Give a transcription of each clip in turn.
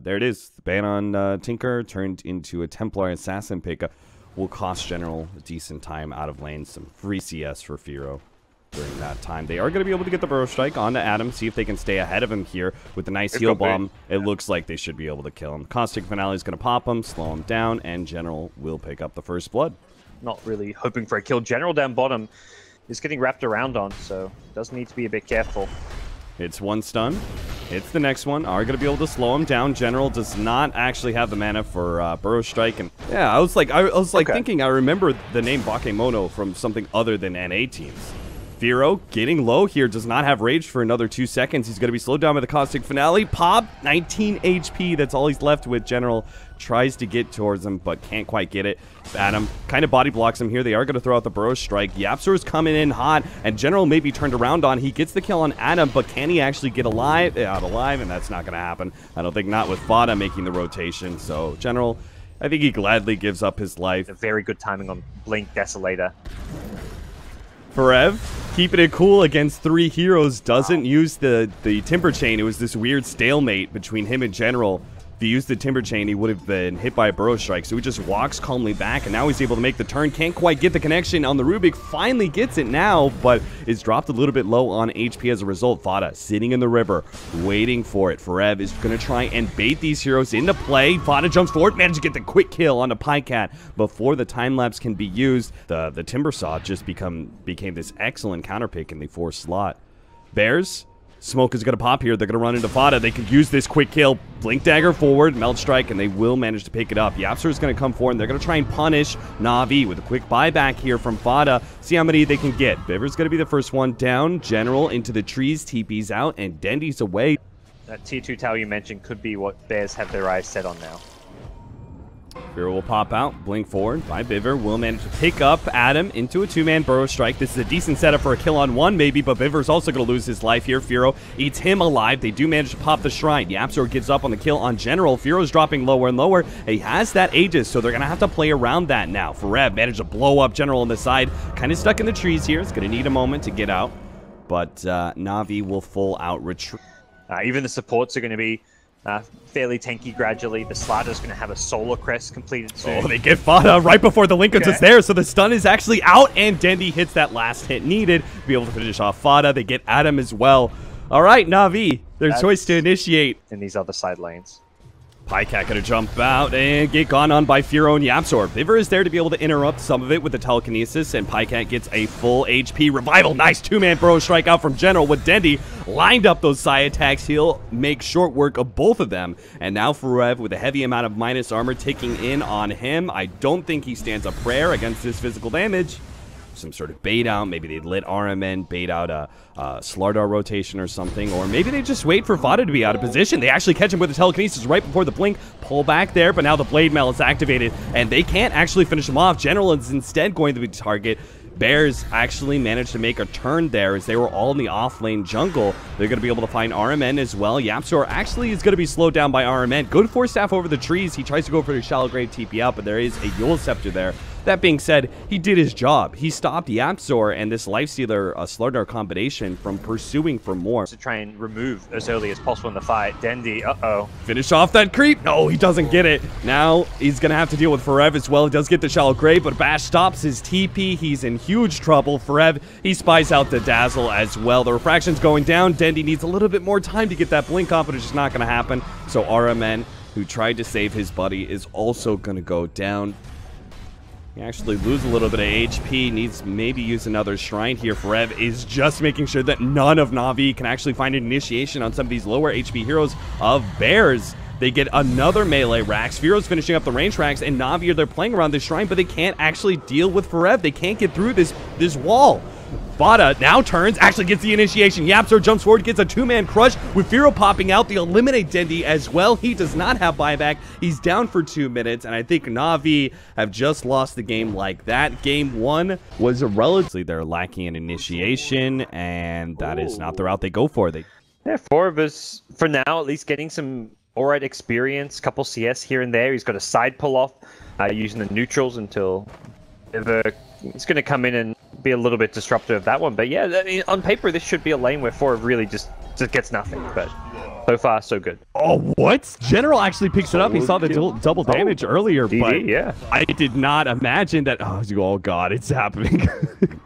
there it is. The ban on Tinker turned into a Templar Assassin pickup. Will cost General a decent time out of lane. Some free CS for Feero during that time. They are going to be able to get the Burrow Strike onto Adam, see if they can stay ahead of him here with a nice heal bomb. It looks like they should be able to kill him. Caustic Finale is going to pop him, slow him down, and General will pick up the first blood. Not really hoping for a kill. General down bottom is getting wrapped around on, so does need to be a bit careful. It's one stun. It's the next one. Are going to be able to slow him down. General does not actually have the mana for Burrow Strike. And yeah, I was thinking I remember the name Bakemono from something other than NA teams. Feero getting low here, does not have rage for another 2 seconds. He's going to be slowed down by the Caustic Finale. Pop, 19 HP. That's all he's left with. General tries to get towards him, but can't quite get it. Adam kind of body blocks him here. They are going to throw out the Burrow Strike. YapzOr is coming in hot, and General may be turned around on. He gets the kill on Adam, but can he actually get out alive? And that's not going to happen. I don't think not with Fada making the rotation. So General, I think he gladly gives up his life. A very good timing on Blink Desolator. Forev, keeping it cool against 3 heroes, doesn't use the Timber Chain. It was this weird stalemate between him and General. If he used the Timber Chain, he would have been hit by a Burrow Strike. So he just walks calmly back, and now he's able to make the turn. Can't quite get the connection on the Rubik. Finally gets it now, but is dropped a little bit low on HP as a result. Fada sitting in the river, waiting for it. Forev is going to try and bait these heroes into play. Fada jumps forward, managed to get the quick kill onto Pajkatt before the time lapse can be used. The Timber Saw just became this excellent counter pick in the 4th slot. Bears. Smoke is going to pop here. They're going to run into Fada. They could use this quick kill. Blink Dagger forward, Melt Strike, and they will manage to pick it up. YapzOr is going to come forward, and they're going to try and punish NaVi with a quick buyback here from Fada. See how many they can get. Biver's going to be the first one down. General into the trees. TP's out, and Dendi's away. That tier 2 tower you mentioned could be what Bears have their eyes set on now. Feero will pop out, blink forward by Biver, will manage to pick up Adam into a 2-man Burrow Strike. This is a decent setup for a kill on 1 maybe, but Biver's also going to lose his life here. Feero eats him alive. They do manage to pop the Shrine. YapzOr gives up on the kill on General. Feero's dropping lower and lower. He has that Aegis, so they're going to have to play around that now. Forev managed to blow up General on the side. Kind of stuck in the trees here. It's going to need a moment to get out, but NaVi will full out retreat. Even the supports are going to be fairly tanky gradually. The Slatter's going to have a Solar Crest completed soon. Oh, they get Fada right before the Linkens is there, so the stun is actually out, and Dendi hits that last hit needed to be able to finish off Fada. They get Adam as well. All right, NaVi, their choice to initiate. In these other side lanes. Pajkatt gonna jump out and get gone on by Feero and YapzOr. Biver is there to be able to interrupt some of it with the telekinesis, and Pajkatt gets a full HP revival. Nice 2-man Burrow Strike out from General with Dendi. Lined up those side attacks. He'll make short work of both of them. And now Forev with a heavy amount of minus armor ticking in on him. I don't think he stands a prayer against this physical damage. Some sort of bait out. Maybe they lit RMN, bait out a Slardar rotation or something, or maybe they just wait for Fada to be out of position. They actually catch him with the telekinesis right before the blink, pull back there, but now the Blade Mail is activated, and they can't actually finish him off. General is instead going to be target. Bears actually managed to make a turn there as they were all in the off-lane jungle. They're going to be able to find RMN as well. YapzOr actually is going to be slowed down by RMN. Good Force Staff over the trees. He tries to go for the Shallow Grave TP out, but there is a Yule Scepter there. That being said, he did his job. He stopped YapzOr and this Lifestealer Slardar combination from pursuing for more. To try and remove as early as possible in the fight. Dendi, Finish off that creep. No, he doesn't get it. Now he's going to have to deal with Forev as well. He does get the Shallow Grave, but Bash stops his TP. He's in huge trouble. Forev, he spies out the Dazzle as well. The refraction's going down. Dendi needs a little bit more time to get that blink off, but it's just not going to happen. So RMN, who tried to save his buddy, is also going to go down. He actually loses a little bit of HP, needs maybe use another Shrine here. Forev is just making sure that none of NaVi can actually find an initiation on some of these lower HP heroes of Bears. They get another melee Rax. Feero's finishing up the range Rax, and NaVi, they're playing around this Shrine, but they can't actually deal with Forev. They can't get through this wall. Fada now turns, actually gets the initiation. YapzOr jumps forward, gets a 2-man crush with Feero popping out. They eliminate Dendi as well. He does not have buyback. He's down for 2 minutes, and I think NaVi have just lost the game like that. Game 1 was a relatively, they're lacking an initiation, and that is not the route they go for. Yeah, Forev is, for now, at least getting some alright experience, couple CS here and there. He's got a side pull off using the neutrals until it's going to come in and be a little bit disruptive of that one. But yeah, I mean, on paper, this should be a lane where Forev really just gets nothing. But So far, so good. Oh, what? General actually picks it up. He saw the double damage earlier, DD, but yeah. I did not imagine that. Oh, God, it's happening.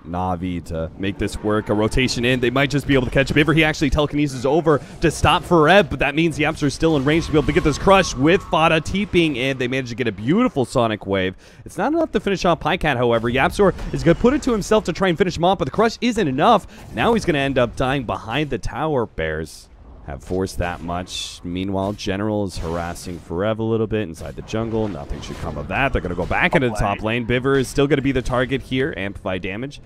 Navi to make this work. A rotation in. They might just be able to catch Biver. He actually telekinesis over to stop Forev, but that means YapzOr is still in range to be able to get this crush with Fada TPing in. They managed to get a beautiful Sonic Wave. It's not enough to finish off Pajkatt, however. YapzOr is going to put it to himself to try and finish him off, but the crush isn't enough. Now he's going to end up dying behind the tower. Bears have forced that much. Meanwhile, General is harassing Forev a little bit inside the jungle. Nothing should come of that. They're going to go back into the top lane. Biver is still going to be the target here. Amplify damage.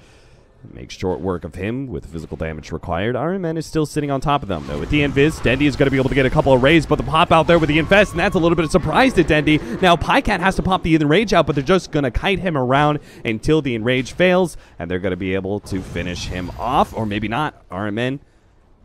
Makes short work of him with physical damage required. RMN is still sitting on top of them, though. With the Invis, Dendi is going to be able to get a couple of rays, but the pop out there with the Infest, and that's a little bit of surprise to Dendi. Now, Pajkatt has to pop the Enrage out, but they're just going to kite him around until the Enrage fails, and they're going to be able to finish him off, or maybe not. RMN,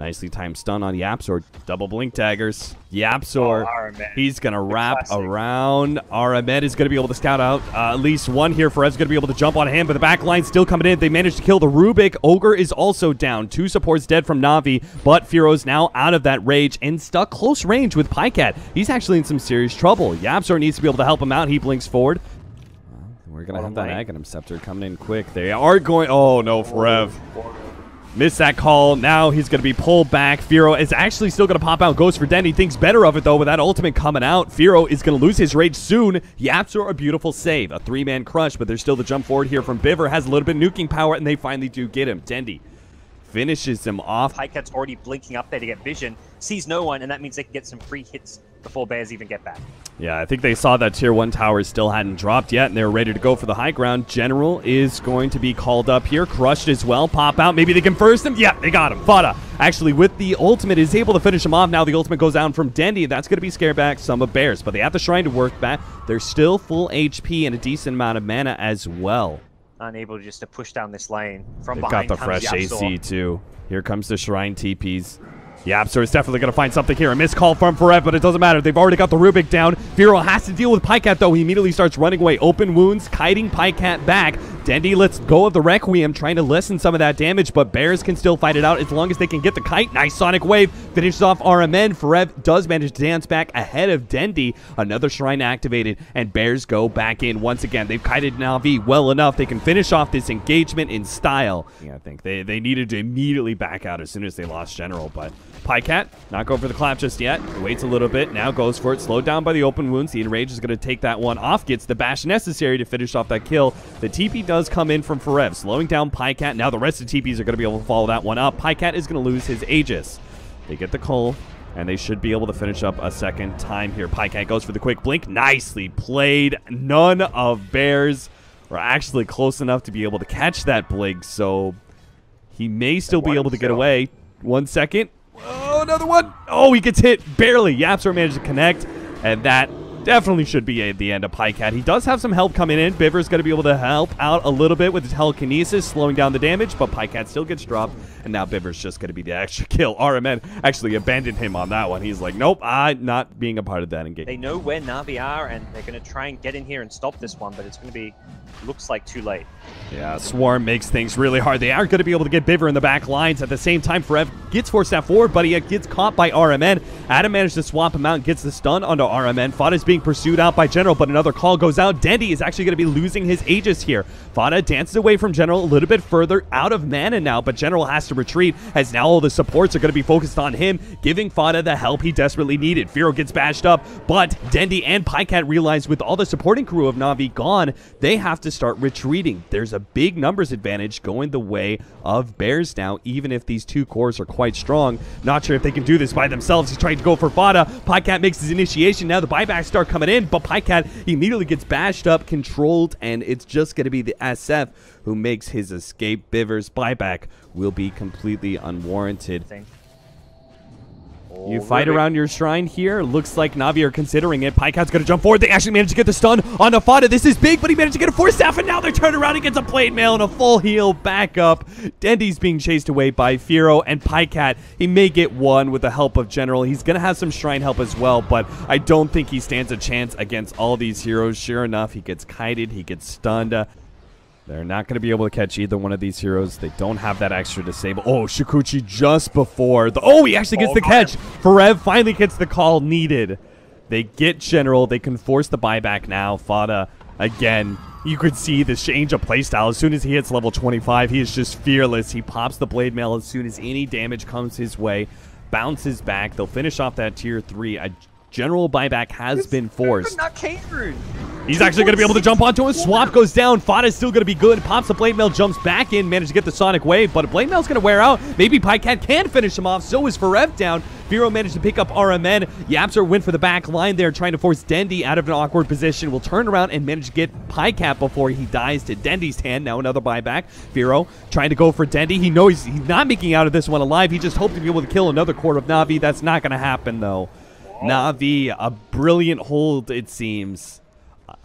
nicely timed stun on YapzOr. Double blink daggers. YapzOr, he's going to wrap around. RMN is going to be able to scout out at least one here. Forev's going to be able to jump on him, but the back line still coming in. They managed to kill the Rubik. Ogre is also down. 2 supports dead from Navi, but Feero's now out of that rage and stuck close range with Pajkatt. He's actually in some serious trouble. YapzOr needs to be able to help him out. He blinks forward. We're going to have that Aghanim Scepter coming in quick. They are going... Oh, no, Forev. Missed that call. Now he's going to be pulled back. Feero is actually still going to pop out. Goes for Dendi. Thinks better of it, though, with that ultimate coming out. Feero is going to lose his rage soon. YapzOr, a beautiful save. A 3-man crush, but there's still the jump forward here from Biver. Has a little bit of nuking power, and they finally do get him. Dendi finishes him off. Pajkatt's already blinking up there to get vision. Sees no one, and that means they can get some free hits before Bears even get back. Yeah, I think they saw that Tier 1 tower still hadn't dropped yet, and they were ready to go for the high ground. General is going to be called up here. Crushed as well. Pop out. Maybe they can first him. Yeah, they got him. Fada, actually, with the ultimate, is able to finish him off. Now the ultimate goes down from Dendi, and that's going to be scare back some of Bears. But they have the Shrine to work back. They're still full HP and a decent amount of mana as well. Unable just to push down this lane. From They've behind got the fresh YapzOr. AC, too. Here comes the Shrine TPs. YapzOr is definitely going to find something here. A missed call from Forev, but it doesn't matter. They've already got the Rubik down. Feero has to deal with Pajkatt, though. He immediately starts running away. Open wounds, kiting Pajkatt back. Dendi lets go of the Requiem, trying to lessen some of that damage, but Bears can still fight it out as long as they can get the kite. Nice Sonic Wave. Finishes off RMN. Forev does manage to dance back ahead of Dendi. Another Shrine activated, and Bears go back in once again. They've kited NaVi well enough. They can finish off this engagement in style. Yeah, I think they needed to immediately back out as soon as they lost General, but Pajkatt not going for the clap just yet. Waits a little bit. Now goes for it. Slowed down by the open wounds. The Enrage is going to take that one off. Gets the bash necessary to finish off that kill. The TP does come in from Forev, slowing down Pajkatt. Now the rest of the TPs are going to be able to follow that one up. Pajkatt is going to lose his Aegis. They get the Cull, and they should be able to finish up a second time here. Pajkatt goes for the quick blink. Nicely played. None of Bears were actually close enough to be able to catch that blink, so he may still be able to get away. 1 second. Oh, another one. Oh, he gets hit barely. YapzOr managed to connect, and that definitely should be at the end of Pajkatt. He does have some help coming in. Biver's going to be able to help out a little bit with his telekinesis, slowing down the damage, but Pajkatt still gets dropped, and now Biver's just going to be the extra kill. RMN actually abandoned him on that one. He's like, nope, I'm not being a part of that engagement. They know where NaVi are, and they're going to try and get in here and stop this one, but it's going to be, looks like too late. Yeah, Swarm makes things really hard. They are going to be able to get Biver in the back lines. At the same time, Forev gets forced out forward, but he gets caught by RMN. Adam managed to swap him out and gets the stun onto RMN. Fada is being pursued out by General, but another call goes out. Dendi is actually going to be losing his Aegis here. Fada dances away from General a little bit further, out of mana now, but General has to retreat as now all the supports are going to be focused on him, giving Fada the help he desperately needed. Feero gets bashed up, but Dendi and Pajkatt realize with all the supporting crew of NaVi gone, they have to start retreating. There's a big numbers advantage going the way of Bears now, even if these two cores are quite strong. Not sure if they can do this by themselves. He's trying to go for Fada. Pajkatt makes his initiation. Now the buybacks start coming in, but Pajkatt immediately gets bashed up, controlled, and it's just going to be the SF who makes his escape. Biver's buyback will be completely unwarranted. You fight around your shrine here. Looks like NaVi are considering it. Pajkatt's going to jump forward. They actually managed to get the stun on Fada. This is big, but he managed to get a force staff, and now they're turned around and gets a plate mail and a full heal back up. Dendi's being chased away by Feero, and Pajkatt, he may get one with the help of General. He's going to have some shrine help as well, but I don't think he stands a chance against all these heroes. Sure enough, he gets kited. He gets stunned. They're not going to be able to catch either one of these heroes. They don't have that extra disable. Oh, Shukuchi just before. Oh, he actually gets the catch. Forev finally gets the call needed. They get General. They can force the buyback now. Fada, again, you could see the change of playstyle. As soon as he hits level 25, he is just fearless. He pops the Blade Mail as soon as any damage comes his way. Bounces back. They'll finish off that tier 3. A general buyback has been forced. Not catering. He's actually going to be able to jump onto him. Swap goes down. Fada's still going to be good. Pops the Blade Mail, jumps back in, managed to get the Sonic Wave, but a Blade Mail's going to wear out. Maybe Pajkatt can finish him off. So is Forev down. Feero managed to pick up RMN. YapzOr went for the back line there, trying to force Dendi out of an awkward position. Will turn around and manage to get Pajkatt before he dies to Dendi's hand. Now another buyback. Feero trying to go for Dendi. He knows he's not making out of this one alive. He just hoped to be able to kill another core of NaVi. That's not going to happen, though. NaVi, a brilliant hold, it seems.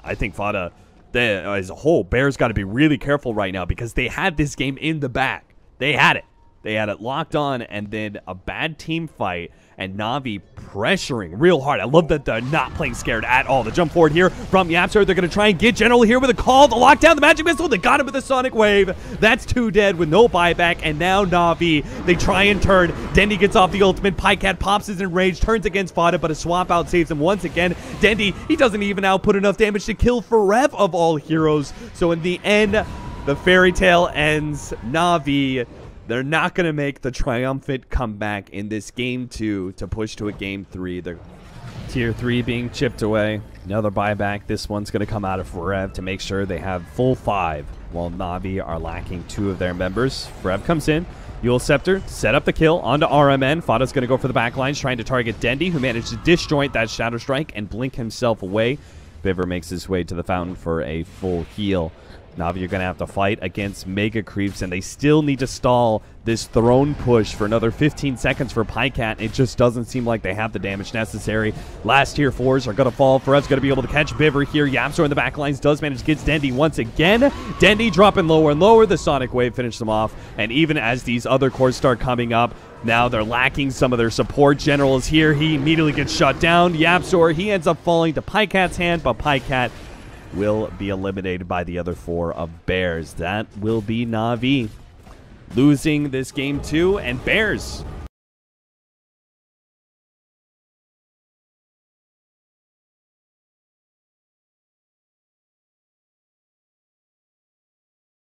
I think Fada, as a whole, Bears got to be really careful right now because they had this game in the bag. They had it. They had it locked on, and then a bad team fight, and NaVi pressuring real hard. I love that they're not playing scared at all. The jump forward here from YapzOr. They're going to try and get General here with a call. The lockdown, the magic missile. They got him with the Sonic Wave. That's 2 dead with no buyback, and now NaVi, they try and turn. Dendi gets off the ultimate. Pajkatt pops his enraged, turns against Fada, but a swap out saves him once again. Dendi, he doesn't even output enough damage to kill Forev of all heroes. So in the end, the fairy tale ends. NaVi, they're not going to make the triumphant comeback in this game 2 to push to a game 3. The tier 3 being chipped away. Another buyback. This one's going to come out of Forev to make sure they have full 5, while NaVi are lacking 2 of their members. Forev comes in. Yule Scepter, set up the kill onto RMN. Fada's going to go for the backlines, trying to target Dendi, who managed to disjoint that Shadow Strike and blink himself away. Biver makes his way to the fountain for a full heal. NaVi, you're going to have to fight against Mega Creeps, and they still need to stall this throne push for another 15 seconds for Pajkatt. It just doesn't seem like they have the damage necessary. Last tier 4s are going to fall. Forev's going to be able to catch Biver here. YapzOr in the back lines does manage to get Dendi once again. Dendi dropping lower and lower. The Sonic Wave finished them off, and even as these other cores start coming up, now they're lacking some of their support. General is here. He immediately gets shut down. YapzOr, he ends up falling to Pajkatt's hand, but Pajkatt will be eliminated by the other 4 of Bears. That will be NaVi losing this game 2, and Bears